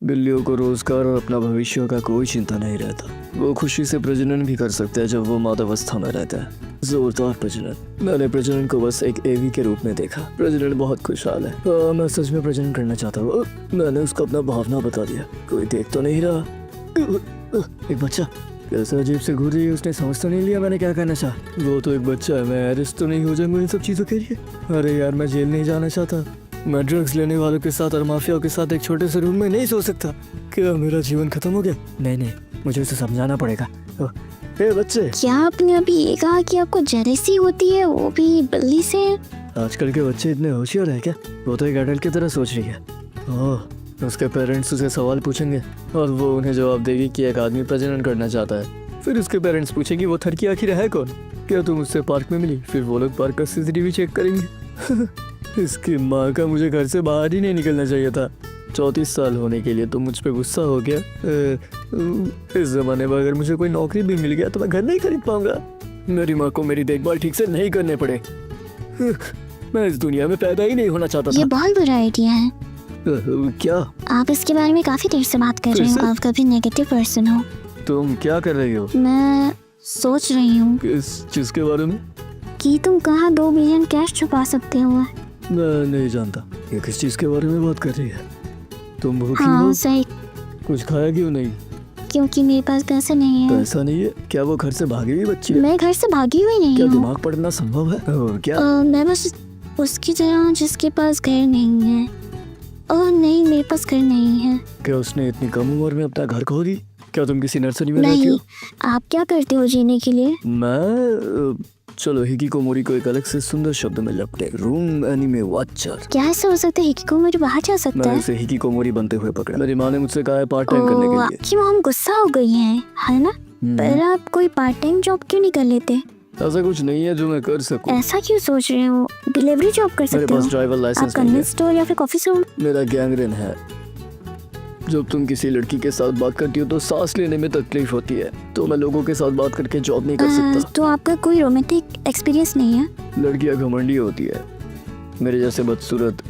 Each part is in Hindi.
बिल्लियों को रोजगार और अपना भविष्य का कोई चिंता नहीं रहता। वो खुशी से प्रजनन भी कर सकते हैं जब वो मादावस्था में रहता है। जोरदार प्रजनन। मैंने प्रजनन को बस एक एवी के रूप में देखा। प्रजनन बहुत खुशहाल है। मैं सच में प्रजनन करना चाहता हूँ। मैंने उसको अपना भावना बता दिया। कोई देख तो नहीं रहा। एक बच्चा कैसे अजीब से घूर रही है। उसने समझ तो नहीं लिया मैंने क्या कहना चाहा। वो तो एक बच्चा है। मैं अरेस्ट तो नहीं हो जाऊंगा इन सब चीजों के लिए। अरे यार मैं जेल नहीं जाना चाहता। मैं ड्रग्स लेने वालों के साथ और माफियाओं के साथ एक छोटे से रूम में नहीं सो सकता। क्या मेरा जीवन खत्म हो गया? नहीं, मुझे उसे समझाना पड़ेगा। ए बच्चे, क्या आपने अभी ये कहा कि आपको जेलसी होती है, वो भी बिल्ली से? आजकल के बच्चे इतने होशियार है क्या? वो तो एक एडल्ट की तरह सोच रही है। ओह, उसके पेरेंट्स उसे सवाल पूछेंगे और वो उन्हें जवाब देगी कि एक आदमी प्रजनन करना चाहता है। फिर उसके पेरेंट्स पूछेंगे वो थड़की आखिर है कौन? क्या तुम उससे पार्क में मिली? फिर वो लोग पार्क का सीसीटीवी चेक करेंगे। इसकी माँ का मुझे घर से बाहर ही नहीं निकलना चाहिए था। 34 साल होने के लिए तो मुझ पे गुस्सा हो गया। इस जमाने में अगर मुझे कोई नौकरी भी मिल गया तो मैं घर नहीं खरीद पाऊंगा। मेरी माँ को मेरी देखभाल ठीक से नहीं करने पड़े। मैं इस दुनिया में पैदा ही नहीं होना चाहता था। ये बहुत बुरा आइडिया है। क्या? आप इसके बारे में काफी देर से बात कर रहे हो। आप कभी नेगेटिव पर्सन हो। तुम क्या कर रही हो? मैं सोच रही हूँ किस चीज के बारे में? कि तुम कहाँ 2 बिलियन कैश छुपा सकते हो। मैं नहीं जानता ये किस चीज के बारे में बात कर रही है। तुम भूखी हाँ हो? सही, कुछ खाया क्यों नहीं? क्योंकि मेरे पास पैसे नहीं है। पैसा नहीं है? क्या वो घर से भागी हुई बच्ची है? मैं घर से भागी हुई नहीं क्या हूँ। दिमाग पढ़ना संभव है? और क्या? मैं बस उसकी तरह जिसके पास घर नहीं है। ओह नहीं, मेरे पास घर नहीं है। क्या उसने इतनी कम उम्र में अपना घर खो दी? क्या तुम किसी नर्सरी में रहती नहीं। हो? आप क्या करते हो जीने के लिए? मैं चलो हिकिकोमोरी को एक अलग से सुंदर शब्द में लपटे। Room anime watcher. क्या ऐसा हो सकता है कि मेरे बाहर जा सकता मैंने है? उसे हिकिकोमोरी बनते हुए पकड़ा। मेरी माँ ने मुझसे कहा है पार्ट टाइम करने के लिए। आपकी मॉम गुस्सा हो गई है ना? पर आप कोई पार्ट टाइम जॉब क्यों नहीं कर लेते? ऐसा कुछ नहीं है जो मैं कर सकूं। ऐसा क्यों सोच रहे हो? डिलीवरी जॉब कर मेरे सकते पास हो। ड्राइवर आप लाइसेंस नहीं है। कन्वेंस स्टोर या फिर कॉफी शॉप। मेरा गैंग्रेन है। जब तुम किसी लड़की के साथ बात करती हो तो सांस लेने में तकलीफ होती है, तो मैं लोगों के साथ बात करके जॉब नहीं कर सकता। तो आपका कोई रोमांटिक एक्सपीरियंस नहीं है? लड़कियां घमंडी होती है। मेरे जैसे बदसूरत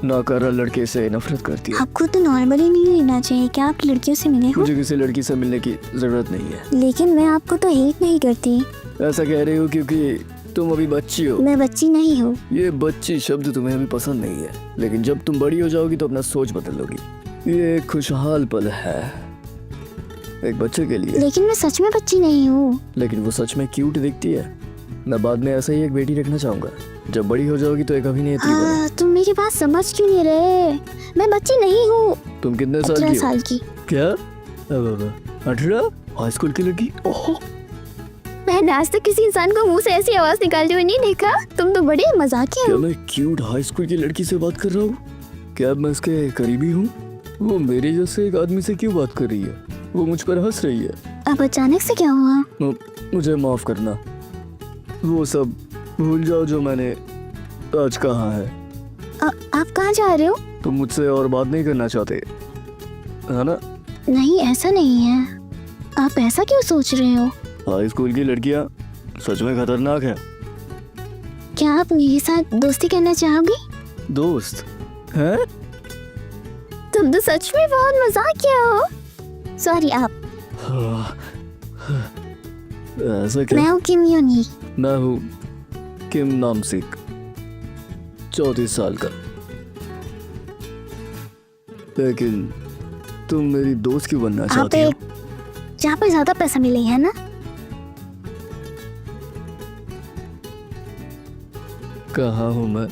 नाकारा लड़के से नफरत करती है। आपको तो नॉर्मली नहीं लेना चाहिए। क्या आप लड़कियों से मिले हो? मुझे किसी लड़की से मिलने की जरूरत नहीं है। लेकिन मैं आपको तो हेट नहीं करती। ऐसा कह रही हो क्योंकि तुम अभी बच्ची हो। मैं बच्ची नहीं हूँ। ये बच्ची शब्द तुम्हें अभी पसंद नहीं है, लेकिन जब तुम बड़ी हो जाओगी तो अपना सोच बदल लोगी। ये एक खुशहाल पल है एक बच्चे के लिए। लेकिन मैं सच में बच्ची नहीं हूँ। लेकिन वो सच में क्यूट दिखती है। मैं बाद में ऐसा ही एक बेटी रखना चाहूंगा। जब बड़ी हो जाओगी तो एक अभिनेत्री बनो। तुम मेरी बात समझ क्यों नहीं रहे? मैं बच्ची नहीं हूँ। तुम कितने साल 18 की हो? साल की। क्या? 18? हाई स्कूल की लड़की? ओह, मैंने आज तक किसी इंसान को मुंह से ऐसी आवाज निकालते हुए नहीं देखा। तुम तो बड़े मजाकिया क्या हो। मैं क्यूट हाई स्कूल की लड़की से बात कर रहा हूँ? क्या मैं उसके करीबी हूँ? वो मेरे जैसे एक आदमी से क्यों बात कर रही है? वो मुझ पर हंस रही है। अब अचानक से क्या हुआ? मुझे माफ करना। वो सब भूल जाओ जो मैंने आज कहा है। आप कहाँ जा रहे हो? तुम मुझसे और बात नहीं करना चाहते है ना? नहीं, ऐसा नहीं है। आप ऐसा क्यों सोच रहे हो? हाई स्कूल की लड़कियां सच में खतरनाक है। क्या आप मेरे साथ दोस्ती करना चाहोगे? दोस्त हैं? तुम तो सच में बहुत मजाकिया हो। सॉरी आप। ऐसा क्या? मैं हूँ किम योनी। मैं हूँ किम नामसिक, 34 साल का। लेकिन तुम मेरी दोस्त क्यों बनना चाहती हो? जहाँ पर ज्यादा पैसा मिले, है ना? कहाँ हूँ मैं?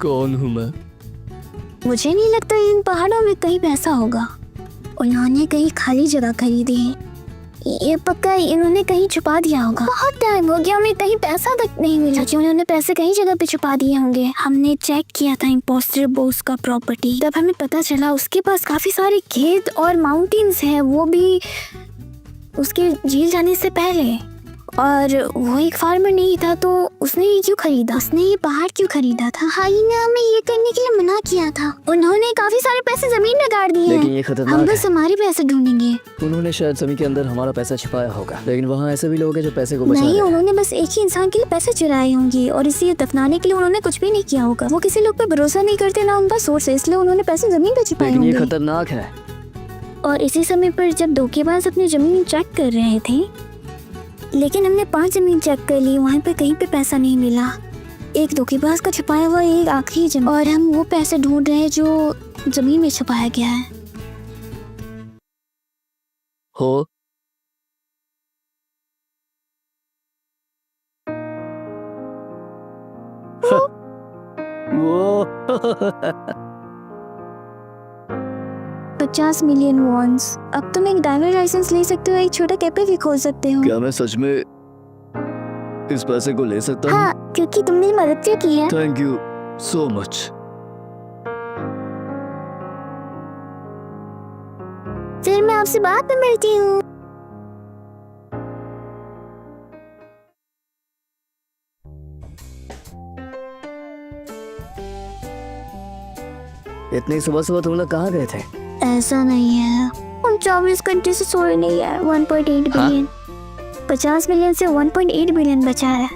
कौन हूँ मैं? मुझे नहीं लगता इन पहाड़ों में कहीं पैसा होगा। उन्होंने कहीं खाली जगह खरीदी है। ये पक्का इन्होंने कहीं छुपा दिया होगा। बहुत टाइम हो गया, हमें कहीं पैसा तक नहीं मिला कि उन्होंने पैसे कहीं जगह पे छुपा दिए होंगे। हमने चेक किया था इम्पोस्टर बॉस का प्रॉपर्टी, तब हमें पता चला उसके पास काफी सारे खेत और माउंटेन्स हैं, वो भी उसके जेल जाने से पहले। और वो एक फार्मर नहीं था, तो उसने ये क्यों खरीदा? उसने ये पहाड़ क्यों खरीदा था? हाइना हमें ये करने के लिए मना किया था। उन्होंने काफी सारे पैसे जमीन में गाड़ दिए लेकिन हैं। ये हम खतरनाक बस है। हमारे पैसे ढूंढेंगे। उन्होंने शायद जमीन के अंदर हमारा पैसा छिपाया होगा, लेकिन वहाँ ऐसे भी लोग हैं जो पैसे को बचा नहीं, रहे हैं। उन्होंने बस एक ही इंसान के लिए पैसे चुराए होंगे और इसे दफनाने के लिए उन्होंने कुछ भी नहीं किया होगा। वो किसी लोग पे भरोसा नहीं करते, ना उनका सोर्स है, इसलिए उन्होंने पैसे जमीन पे छिपाए लेकिन ये होंगे। खतरनाक है। और इसी समय पर जब धोखेबाज अपनी जमीन चेक कर रहे थे, लेकिन हमने 5 जमीन चेक कर ली, वहाँ पे कहीं पे पैसा नहीं मिला। एक धोखेबाज का छुपाया हुआ एक आखिरी जमीन, और हम वो पैसे ढूंढ रहे हैं जो जमीन में छुपाया गया है। हो वो 50 मिलियन वॉन्स। अब तुम एक ड्राइवर लाइसेंस ले सकते हो, एक छोटा कैफे भी खोल सकते हो। क्या मैं सच में इस पैसे को ले सकता हूँ? हाँ, क्योंकि तुमने मदद से की है। Thank you so much. फिर मैं आपसे बाद में मिलती हूँ। इतनी सुबह सुबह तुम लोग कहाँ गए थे? ऐसा नहीं है, हम 24 घंटे से सोए नहीं है। 1.8 हाँ? बिलियन, 50 मिलियन से 1.8 बिलियन बचा है।